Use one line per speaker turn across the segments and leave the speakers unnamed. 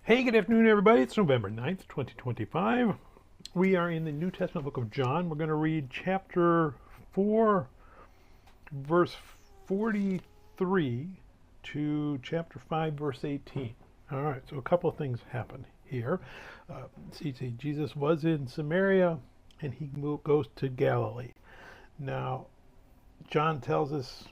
Hey, good afternoon, everybody. It's November 9th, 2025. We are in the New Testament book of John. We're going to read chapter 4, verse 43 to chapter 5, verse 18. All right, so a couple of things happen here. See, Jesus was in Samaria and he goes to Galilee. Now, John tells us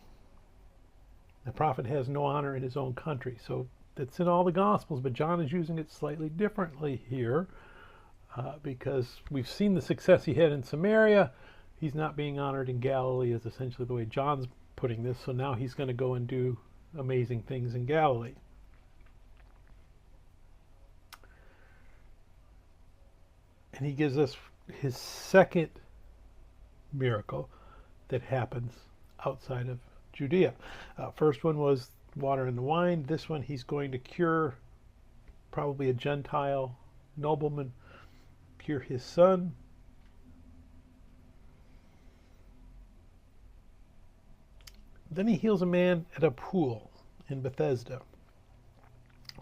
the prophet has no honor in his own country. So that's in all the Gospels, but John is using it slightly differently here because we've seen the success he had in Samaria. He's not being honored in Galilee is essentially the way John's putting this. So now he's going to go and do amazing things in Galilee. And he gives us his second miracle that happens outside of Judea. First one was water and the wine. This one he's going to cure probably a Gentile nobleman, cure his son. Then he heals a man at a pool in Bethesda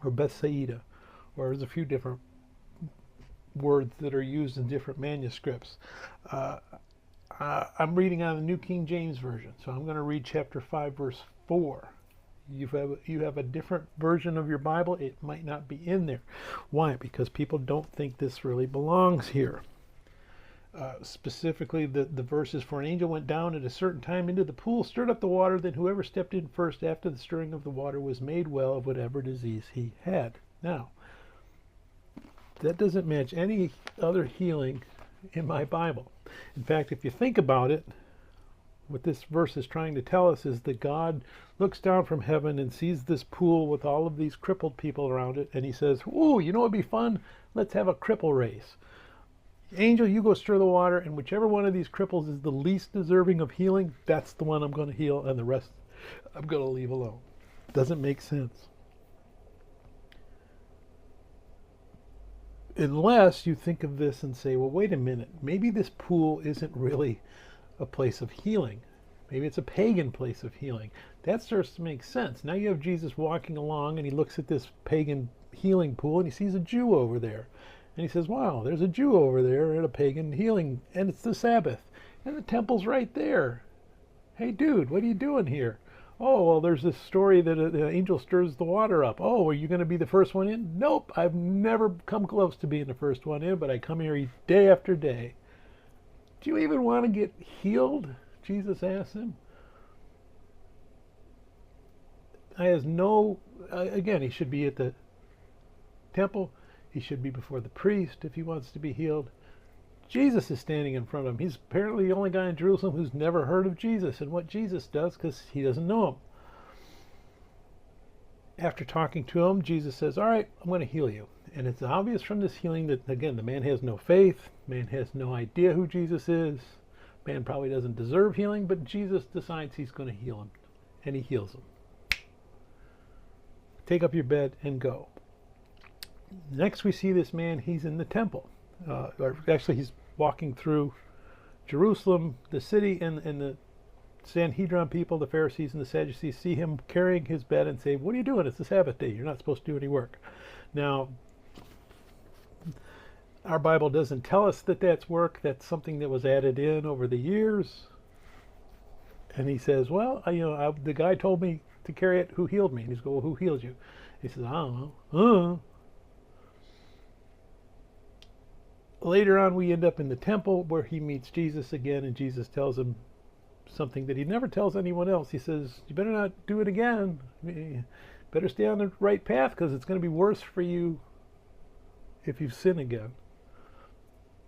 or Bethsaida, or there's a few different words that are used in different manuscripts. I'm reading out of the New King James Version, so I'm going to read chapter 5, verse 4. You have a different version of your Bible, it might not be in there. Why? Because people don't think this really belongs here. Specifically, the verse is, "For an angel went down at a certain time into the pool, stirred up the water, then whoever stepped in first after the stirring of the water was made well of whatever disease he had." Now, that doesn't match any other healing in my Bible. In fact, if you think about it, what this verse is trying to tell us is that God looks down from heaven and sees this pool with all of these crippled people around it, and he says, "Ooh, you know what'd be fun? Let's have a cripple race. Angel, you go stir the water, and whichever one of these cripples is the least deserving of healing, that's the one I'm going to heal, and the rest I'm going to leave alone." Doesn't make sense. Unless you think of this and say, well, wait a minute, maybe this pool isn't really a place of healing. Maybe it's a pagan place of healing. That starts to make sense. Now you have Jesus walking along and he looks at this pagan healing pool and he sees a Jew over there. And he says, wow, there's a Jew over there at a pagan healing, and it's the Sabbath. And the temple's right there. Hey, dude, what are you doing here? Oh, well, there's this story that an angel stirs the water up. Oh, are you going to be the first one in? Nope, I've never come close to being the first one in, but I come here day after day. Do you even want to get healed? Jesus asked him. Again, he should be at the temple. He should be before the priest if he wants to be healed. Jesus is standing in front of him. He's apparently the only guy in Jerusalem who's never heard of Jesus and what Jesus does because he doesn't know him. After talking to him, Jesus says, all right, I'm going to heal you. And it's obvious from this healing that, again, the man has no faith. Man has no idea who Jesus is. Man probably doesn't deserve healing, but Jesus decides he's going to heal him. And he heals him. Take up your bed and go. Next we see this man, he's in the temple. Actually, he's walking through Jerusalem, the city, and the Sanhedrin people, the Pharisees and the Sadducees, see him carrying his bed and say, what are you doing? It's the Sabbath day. You're not supposed to do any work. Now, our Bible doesn't tell us that that's work. That's something that was added in over the years. And he says, well, the guy told me to carry it who healed me. And he's going, well, who healed you? He says, I don't know. Later on, we end up in the temple where he meets Jesus again, and Jesus tells him something that he never tells anyone else. He says, you better not do it again. You better stay on the right path because it's going to be worse for you if you sin again.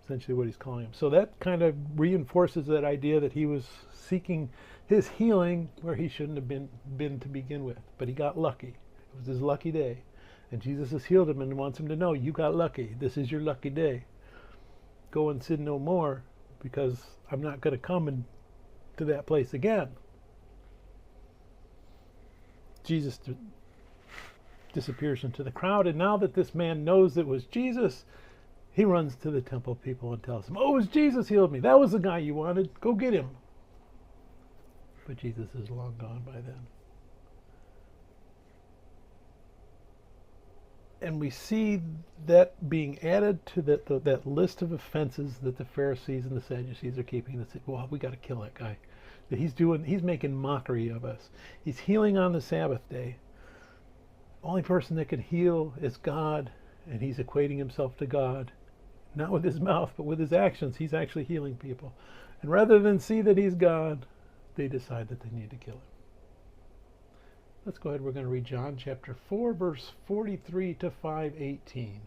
Essentially what he's calling him. So that kind of reinforces that idea that he was seeking his healing where he shouldn't have been to begin with. But he got lucky. It was his lucky day. And Jesus has healed him and wants him to know, you got lucky. This is your lucky day. Go and sin no more, because I'm not going to come to that place again. Jesus disappears into the crowd, and now that this man knows it was Jesus, he runs to the temple people and tells them, oh, it was Jesus healed me. That was the guy you wanted. Go get him. But Jesus is long gone by then. And we see that being added to that list of offenses that the Pharisees and the Sadducees are keeping. They say, well, we got to kill that guy. That he's making mockery of us. He's healing on the Sabbath day. Only person that can heal is God, and he's equating himself to God, not with his mouth, but with his actions. He's actually healing people. And rather than see that he's God, they decide that they need to kill him. Let's go ahead. We're going to read John chapter 4, verse 43 to 5:18.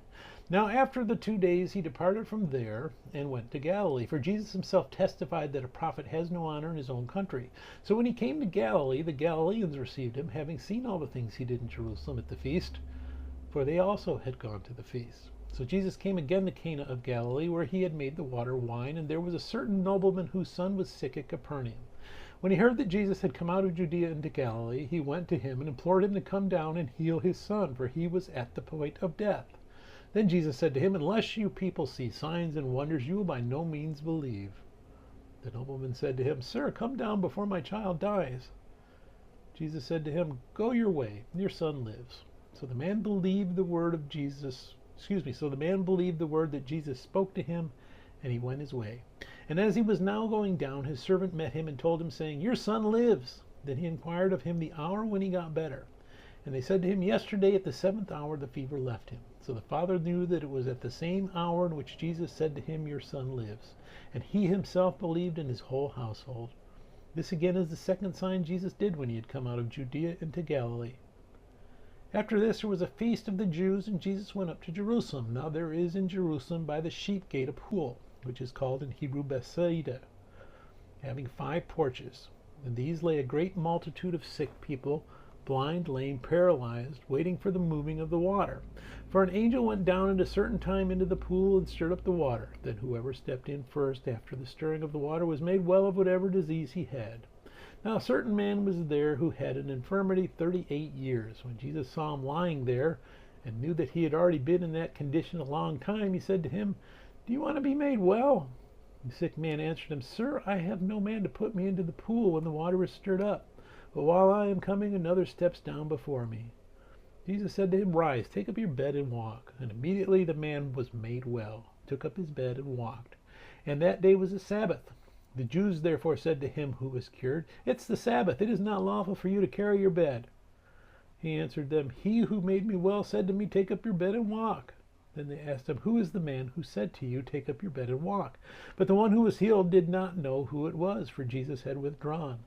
Now after the 2 days he departed from there and went to Galilee, for Jesus himself testified that a prophet has no honor in his own country. So when he came to Galilee, the Galileans received him, having seen all the things he did in Jerusalem at the feast, for they also had gone to the feast. So Jesus came again to Cana of Galilee, where he had made the water wine, and there was a certain nobleman whose son was sick at Capernaum. When he heard that Jesus had come out of Judea into Galilee, he went to him and implored him to come down and heal his son, for he was at the point of death. Then Jesus said to him, unless you people see signs and wonders, you will by no means believe. The nobleman said to him, Sir, come down before my child dies. Jesus said to him, Go your way, your son lives. So the man believed the word of Jesus. So the man believed the word that Jesus spoke to him, and he went his way. And as he was now going down, his servant met him and told him, saying, Your son lives. Then he inquired of him the hour when he got better. And they said to him, Yesterday at the 7th hour the fever left him. So the father knew that it was at the same hour in which Jesus said to him, Your son lives. And he himself believed, in his whole household. This again is the second sign Jesus did when he had come out of Judea into Galilee. After this there was a feast of the Jews, and Jesus went up to Jerusalem. Now there is in Jerusalem by the sheep gate a pool, which is called in Hebrew Bethsaida, having 5 porches. In these lay a great multitude of sick people, blind, lame, paralyzed, waiting for the moving of the water. For an angel went down at a certain time into the pool and stirred up the water. Then whoever stepped in first after the stirring of the water was made well of whatever disease he had. Now a certain man was there who had an infirmity 38 years. When Jesus saw him lying there, and knew that he had already been in that condition a long time, he said to him, Do you want to be made well? The sick man answered him, Sir, I have no man to put me into the pool when the water is stirred up. But while I am coming, another steps down before me. Jesus said to him, Rise, take up your bed and walk. And immediately the man was made well, took up his bed and walked. And that day was a Sabbath. The Jews therefore said to him who was cured, It's the Sabbath, it is not lawful for you to carry your bed. He answered them, He who made me well said to me, Take up your bed and walk. Then they asked him, Who is the man who said to you, Take up your bed and walk? But the one who was healed did not know who it was, for Jesus had withdrawn,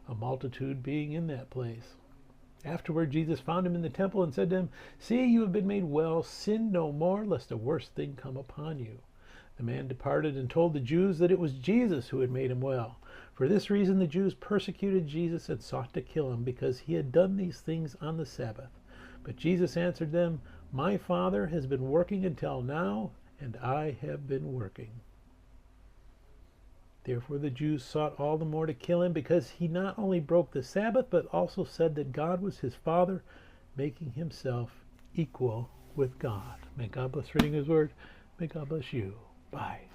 a multitude being in that place. Afterward Jesus found him in the temple and said to him, See, you have been made well, sin no more, lest a worse thing come upon you. The man departed and told the Jews that it was Jesus who had made him well. For this reason the Jews persecuted Jesus and sought to kill him, because he had done these things on the Sabbath. But Jesus answered them, My Father has been working until now, and I have been working. Therefore the Jews sought all the more to kill him, because he not only broke the Sabbath, but also said that God was his Father, making himself equal with God. May God bless reading his word. May God bless you. Bye.